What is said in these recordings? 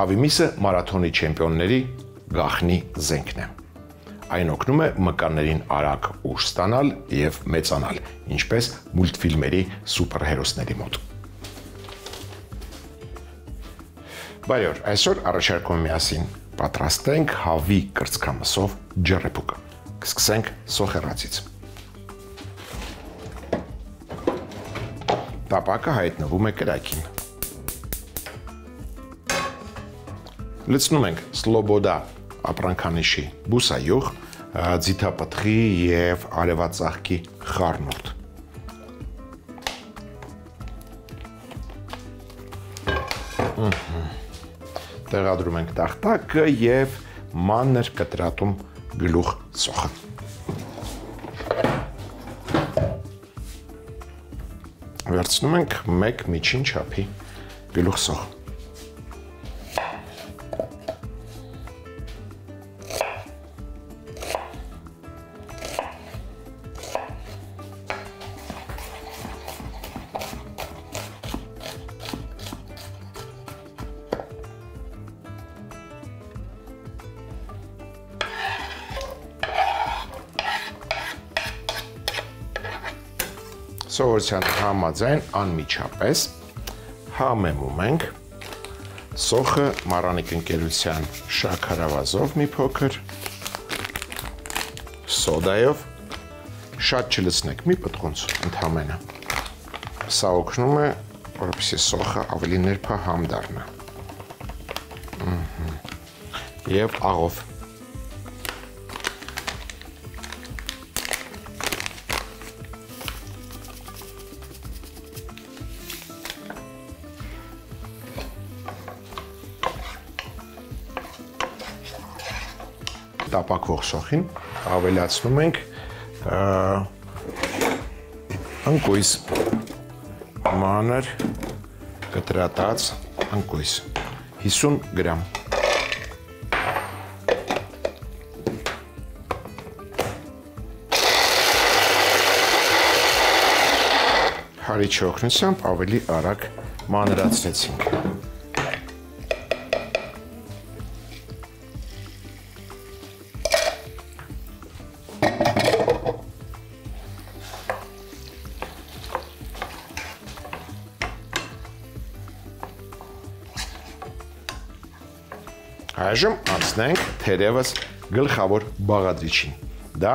Հավի միսը մարաթոնի չեմպիոնների գաղտնի զենքն է։ Այն օգնում է մկաներին արագ ուժ ստանալ և մեծանալ, ինչպես մուլտֆիլմերի սուպերհերոսների մոտ։ Բարի օր, այսօր առաջարկում եմ միասին պատրաստենք հավի կրծքամսով ջեռեպուկ։ Կսկսենք սոխեռացից։ Տապակը հայտնվում է կրակին։ Լցնում ենք Սլոբոդա ապրանքանիշի բուսայուղ, ձիթապտղի և արևածաղկի խառնուրդ։ Տեղադրում ենք տախտակը և մանր կտրատում գլուխ սոխը։ Վերցնում ենք մեկ միջին չափի գլուխ սոխ։ Սովորության համաձայն անմիջապես համեմում ենք սոխը մառանիկ ընկերության շաքարավազով մի փոքր, սոդայով, շատ չլցնեք, մի պտղունց ընդհանրապես։ Սա օգնում է, որպեսզի սոխը ավելի ներփահամ դառնա։ Եվ աղով։ Տապակվող սոխին ավելացնում ենք ընկույզ, մանր կտրատած ընկույզ, 50 գրամ։ Հարիչի օգնությամբ ավելի արագ մանրացրեցինք։ Այժմ անցնենք թերևս գլխավոր բաղադրիչին, դա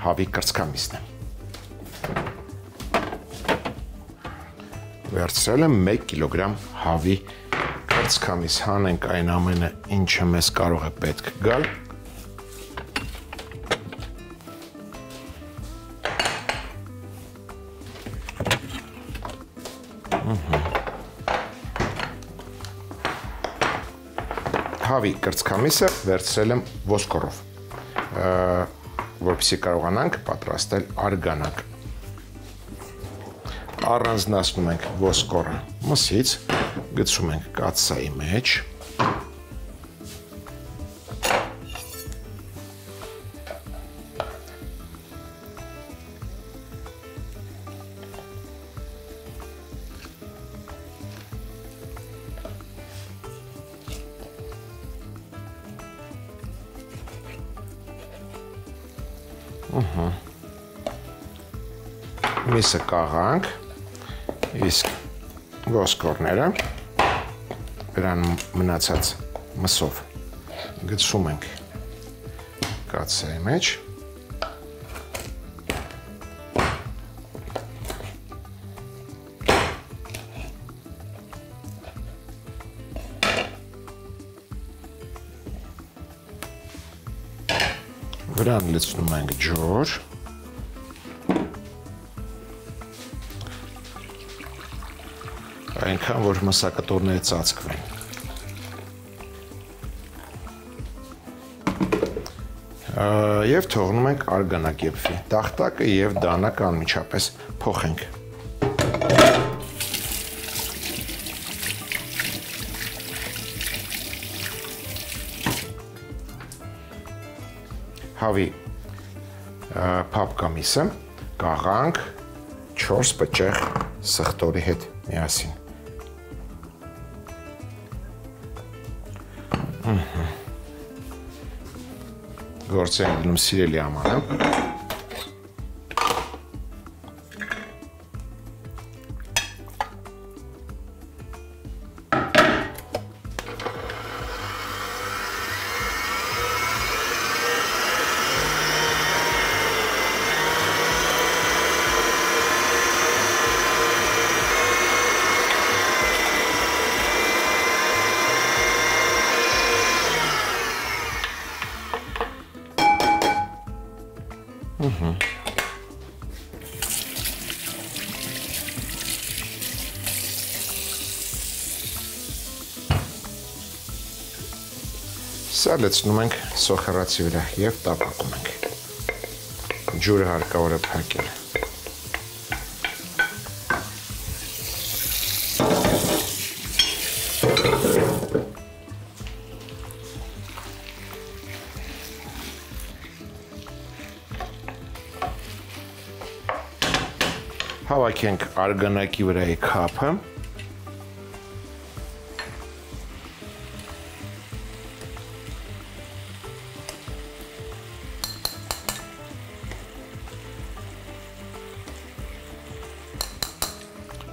հավի կրծքամիսն է։ Վերցրել եմ 1 կիլոգրամ հավի կրծքամիս, հանենք այն ամենը, ինչը մեզ կարող է պետք գալ։ Հավի կրծքամիսը վերցրել եմ ոսկորով, որպեսզի կարողանանք պատրաստել արգանակ։ Առանձնացնում ենք ոսկորը մսից, գցում ենք կաթսայի մեջ։ Միսը կաղանք, իսկ ոսկորները վրան մնացած մսով գցում ենք կաթսայի մեջ։ Վրան լցնում ենք ջուր։ Այնքան, որ մսակտորները ծածկվեն։ Եվ թողնում ենք արգանակ եփվի։ Տախտակը և դանակը անմիջապես փոխենք։ Հավի փափկամիսը կաղանք 4 պճեղ սխտորի հետ միասին։ Գործի են գնում սիրելի ամանը։ Սա լցնում ենք սոխարացի վրա և տապակում ենք։ Ջուրը հարկավոր է փակել։ Հավաքենք արգանակի վրայի քափը։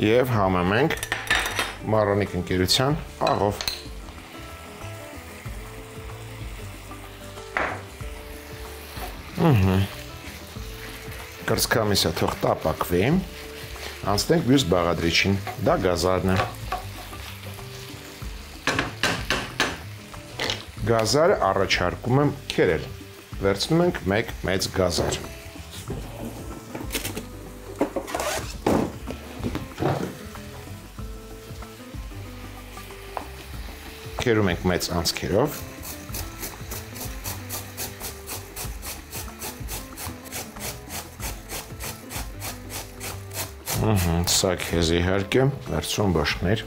Եվ համեմենք Մարրանիկ ընկերության աղով։ Կրծքամիսը թող տապակվի, անցնենք մյուս բաղադրիչին, դա գազարն է։ Գազարը առաջարկում եմ քերել, վերցնում ենք մեկ մեծ գազար։ Քերում ենք մեծ անցքերով։ Սա քեզ իհարկե, վերցրում բաշխներ։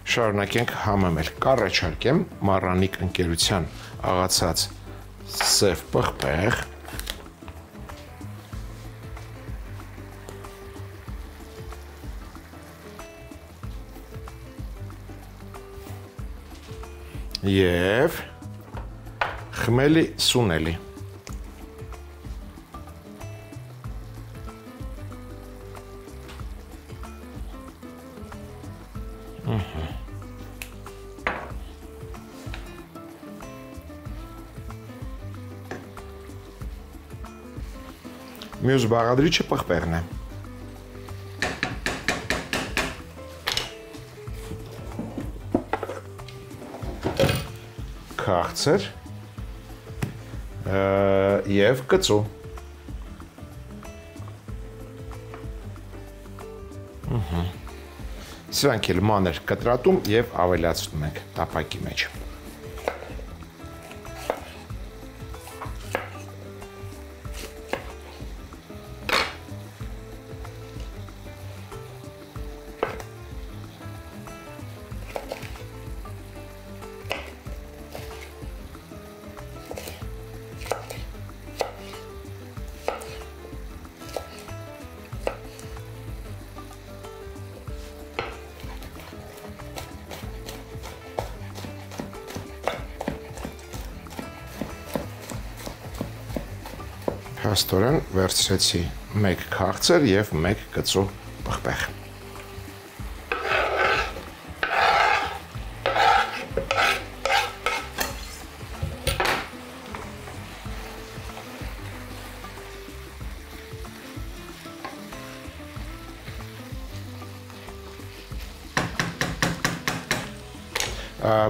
Շարունակենք համեմել, կառաջարկեմ Մարրանիկ ընկերության աղացած սև պղպեղ, և խմելի սունելի։ Մյուս բաղադրիչը պղպեղն է։ Քաղցր և կծու։ Սրանք էլ մանր կտրատում և ավելացնում ենք տապակի մեջ։ Հաստորեն վերցրեցի մեկ քաղցր և մեկ կծու պղպեղ։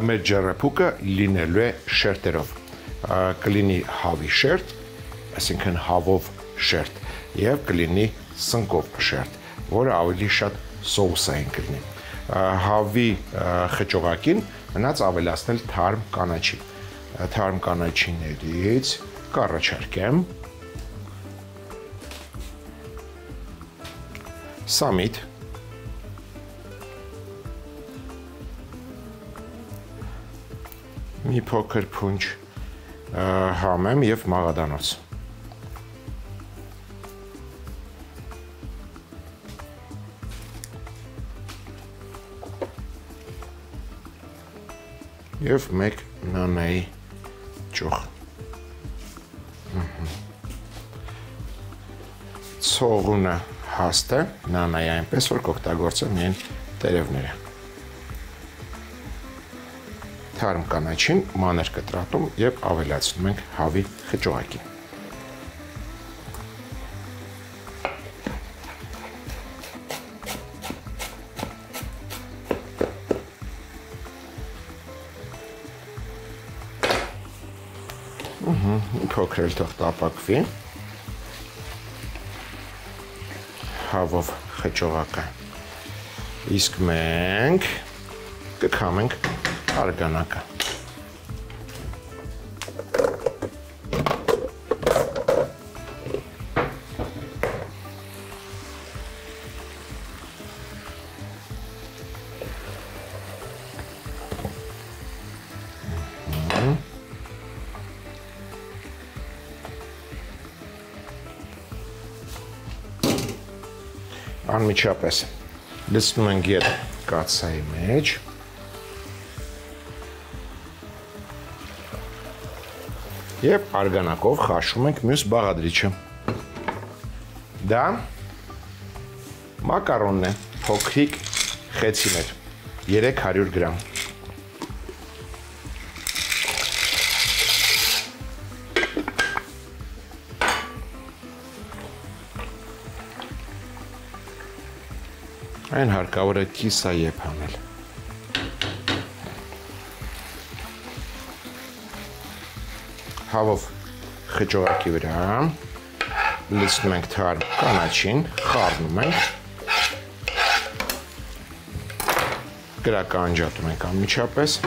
Մեր ջեռափուկը լինելու է շերտերով, կլինի հավի շերտ, այսինքն հավով շերտ և կլինի սնկով շերտ, որը ավելի շատ սոուսային կլինի։ Հավի խճողակին մնաց ավելացնել թարմ կանաչի։ Թարմ կանաչիներից կառաջարկեմ Սամիտ, մի փոքր փունջ համեմ եւ մաղադանոց։ Եվ մեկ նանայի ճյուղ։ Ցողունը հաստ է, նանայի այնպես, որ կօգտագործեմ միայն տերևները։ Թարմ կանաչին մանր կտրատում եւ ավելացնում ենք հավի խճողակին։ Փոքր էլ թող տապակվի։ Հավով խճողակը։ Իսկ մենք կքամենք արգանակը։ Անմիջապես լցնում ենք ետ կաթսայի մեջ։ Եվ արգանակով խաշում ենք մյուս բաղադրիչը։ Դա մակարոնն է, փոքրիկ խեցիներ, 300 գրամ։ Այն հարկավոր է կիսաեփ անել։ Հավով խճողակի վրա լցնում ենք թարմ կանաչին, խառնում ենք, կրակը անջատում ենք անմիջապես։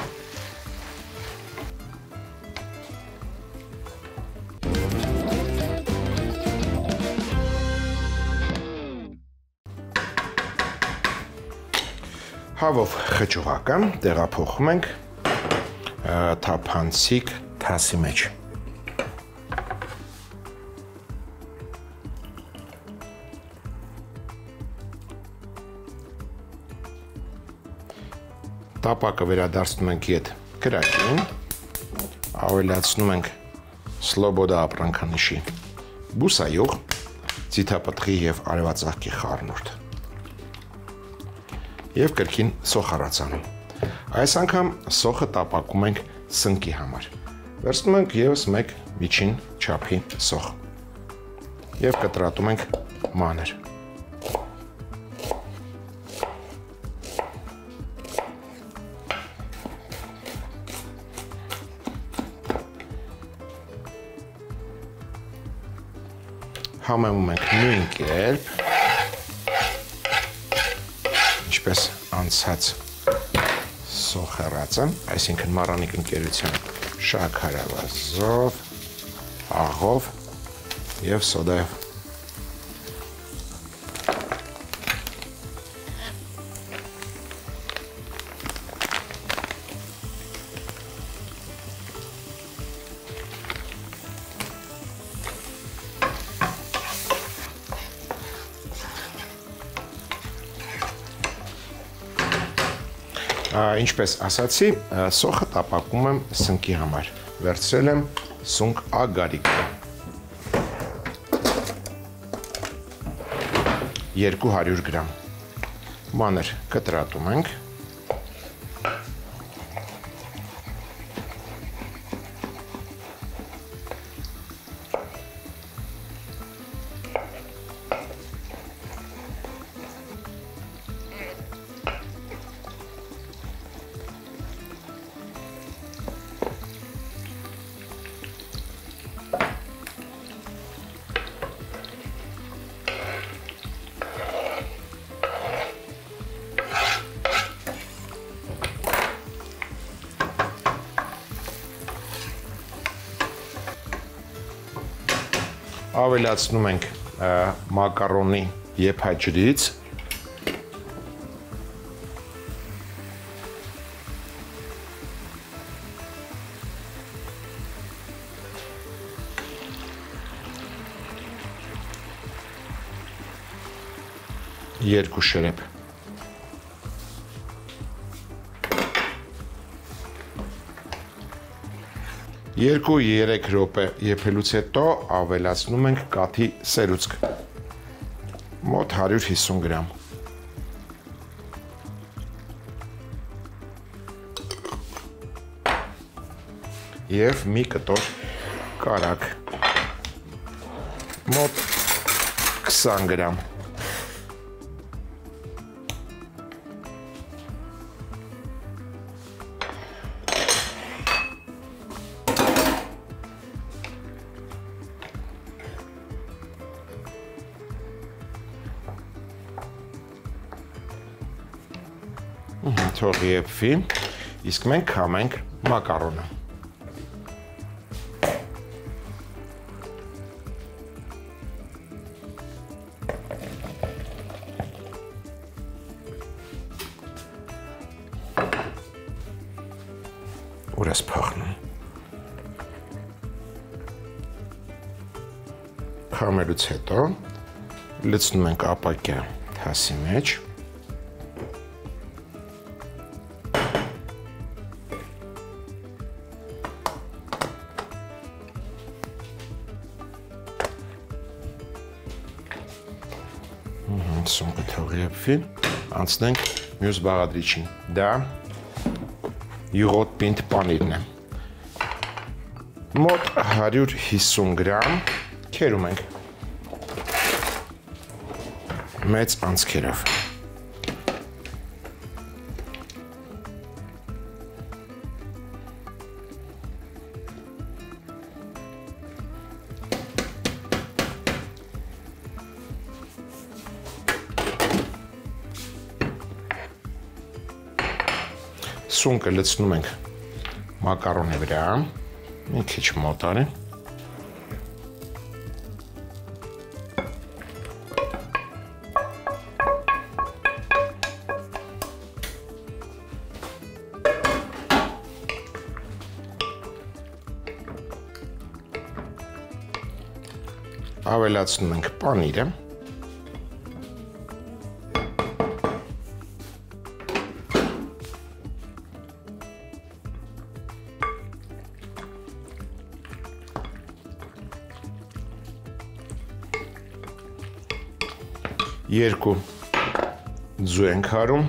Հավով խճողակը տեղափոխում ենք թափանցիկ թասի մեջ։ Տապակը վերադարձնում ենք ետ կրակին, ավելացնում ենք Սլոբոդա ապրանքանիշի բուսայուղ, ձիթապտղի և արևածաղկի խառնուրդ և կրկին սոխ առածանում։ Այս անգամ սոխը տապակում ենք սնկի համար։ Վերցնում ենք ևս մեկ միջին չափի սոխ և կտրատում ենք մանր։ Համեմում ենք նույն կերպ, ինչպես անցած սոխեռածը, այսինքն մառանիկ ընկերության շաքարավազով, աղով և սոդայով։ Ինչպես ասացի, սոխը տապակում եմ սնկի համար, վերցրել եմ սունկ ագարիկ, 200 գրամ, մանր կտրատում ենք, ավելացնում ենք մակարոնի եփաջրից 2 շերեփ։ Երկու 3 րոպե եփելուց հետո ավելացնում ենք կաթի սերուցք, մոտ 150 գրամ։ Եվ մի կտոր կարագ, մոտ 20 գրամ։ Թող եփվի, իսկ մենք քամենք մակարոնը։ Ուր ես փախնում։ Քամելուց հետո լցնում ենք ապակյա թասի մեջ։ Սունկը թող եփվի, անցնենք մյուս բաղադրիչին։ Դա յուղոտ պինդ պանիրն է։ Մոտ 150 գրամ քերում ենք։ Մեծ անցքերով։ Սունկը լցնում ենք մակարոնի վրա, մի քիչ մոտարի։ Ավելացնում ենք պանիրը։ Երկու ձու ենք հարում,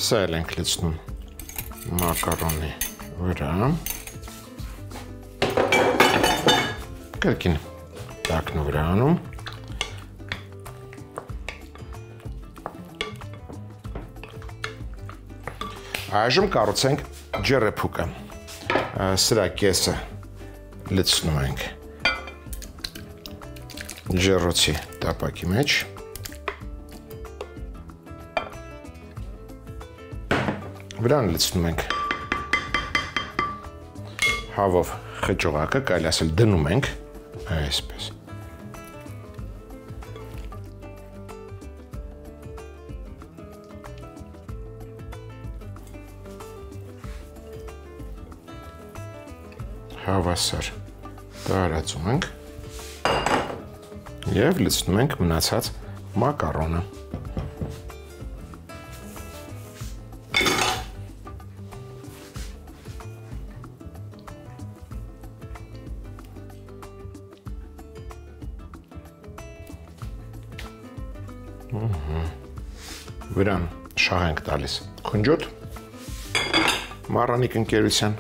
սա էլ ենք լցնում մակարոնի վրա։ Կրկին տակն վրա անում։ Այժմ կառուցենք ջեռեփուկը։ Սրա կեսը լցնում ենք ջեռոցի տապակի մեջ։ Վրան լցնում ենք հավով խճողակը, կարելի ասել դնում ենք այսպես։ Հավասար տարածում ենք և լցնում ենք մնացած մակարոնը։ Վրան շահ ենք տալիս քնջոտ մառանիկ ընկերության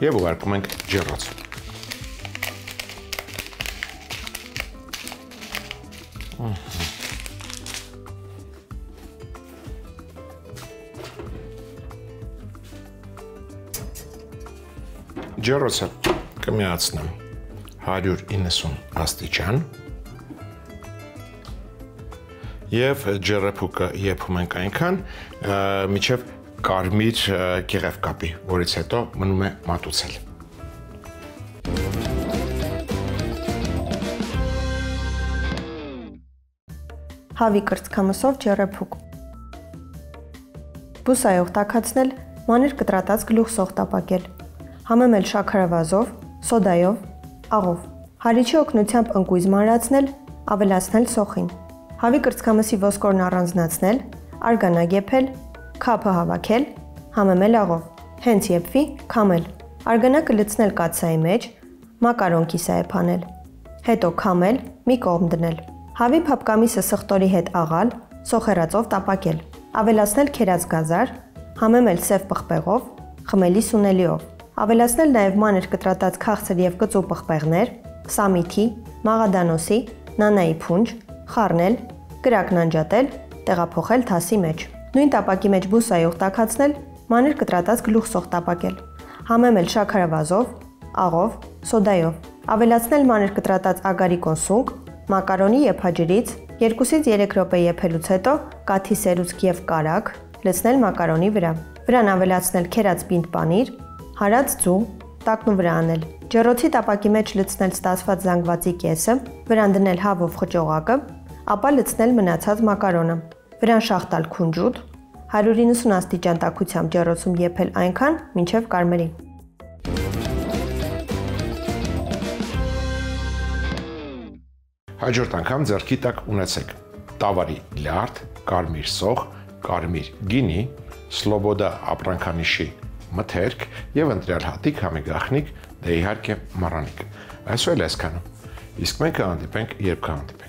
և ուղարկում ենք ջեռոց։ Ջեռոցը կմիացնեմ 190 աստիճան և ջեռեփուկը եփում ենք այնքան, մինչև կարմիր կեղև կապի, որից հետո մնում է մատուցել։ Հավի կրծքամսով ջեռեփուկ։ Բուսայով տաքացնել, մանր կտրատած գլուխ սող տապակել։ Համեմել շաքարավազով, սոդայով, աղով։ Հարիչի օգնությամբ ընկույզ մանրացնել, ավելացնել սոխին։ Հավի կրծքամսի ոսկորն առանձնացնել, արգանակ եփել, քափը հավաքել, համեմել աղով։ Հենց եփվի, քամել։ Արգանակը լցնել կաթսայի մեջ, մակարոն կիսայեպ անել։ Հետո քամել, մի կողմ դնել։ Հավի փափկամիսը սխտորի հետ աղալ, սոխերածով տապակել։ Ավելացնել քերած գազար, համեմել սև պղպեղով, խմելի սունելիով։ Ավելացնել նաև մանր կտրատած քաղցր եւ կծու պղպեղներ, սամիթի, մաղադանոսի, նանայի փունջ, խառնել, կրակն անջատել, տեղափոխել թասի մեջ։ Նույն տապակի մեջ բուսայով տաքացնել, մանր կտրատած գլուխ սող տապակել։ Համեմել շաքարավազով, աղով, սոդայով։ Ավելացնել մանր կտրատած ագարիկոն սուգ, մակարոնի եփաջրից 2-ից 3 րոպե եփելուց հետո կաթի սերուցք եւ կարագ լցնել մակարոնի վրա։ Վրան ավելացնել քերած պինդ պանիր, հարած ձու, տակնու վրա անել։ Ջեռոցի տապակի մեջ լցնել ստացված զանգվածի կեսը, վրան դնել հավով խճողակը, ապա լցնել մնացած մակարոնը։ Վրան շաղ տալ քունջուտ, 190 աստիճան տաքությամբ ջեռոցում եփել այնքան, մինչև կարմրի։ Հաջորդ անգամ ձեռքի տակ ունեցեք տավարի լյարդ, կարմիր սող, կարմիր գինի, սլոբոդա ապրանքանիշի մթերք եւ ընտրյալ հատիկ համի գաղտնիք, դե իհարկե մառանիկ։ Այսօր էլ այսքանը։ Իսկ մենք կհանդիպենք, երբ կհանդիպենք։